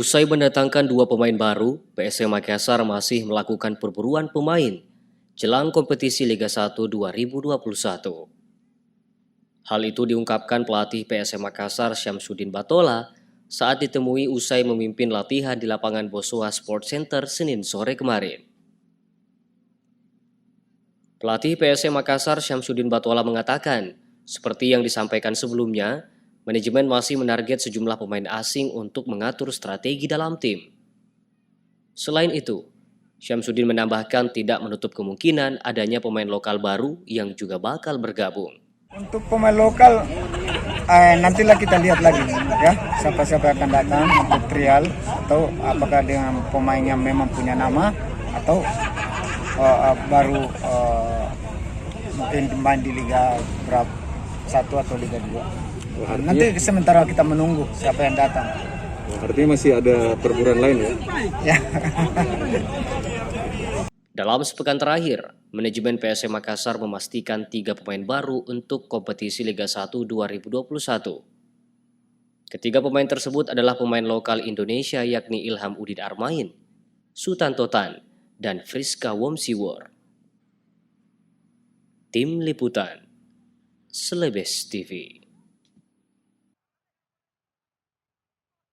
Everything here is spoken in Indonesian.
Usai mendatangkan dua pemain baru, PSM Makassar masih melakukan perburuan pemain jelang kompetisi Liga 1 2021. Hal itu diungkapkan pelatih PSM Makassar Syamsuddin Batola saat ditemui usai memimpin latihan di lapangan Bosowa Sports Center Senin sore kemarin. Pelatih PSM Makassar Syamsuddin Batola mengatakan, seperti yang disampaikan sebelumnya, manajemen masih menarget sejumlah pemain asing untuk mengatur strategi dalam tim. Selain itu, Syamsuddin menambahkan tidak menutup kemungkinan adanya pemain lokal baru yang juga bakal bergabung. Untuk pemain lokal, nantilah kita lihat lagi ya, siapa-siapa akan datang untuk trial, atau apakah dengan pemain yang memang punya nama atau baru mungkin main di Liga 1 atau Liga 2. Nanti sementara kita menunggu siapa yang datang. Artinya masih ada perburuan lain ya? Ya. Dalam sepekan terakhir, manajemen PSM Makassar memastikan 3 pemain baru untuk kompetisi Liga 1 2021. Ketiga pemain tersebut adalah pemain lokal Indonesia yakni Ilham Udin Armain, Sutan Totan, dan Friska Womsiwor. Tim Liputan, Selebes TV.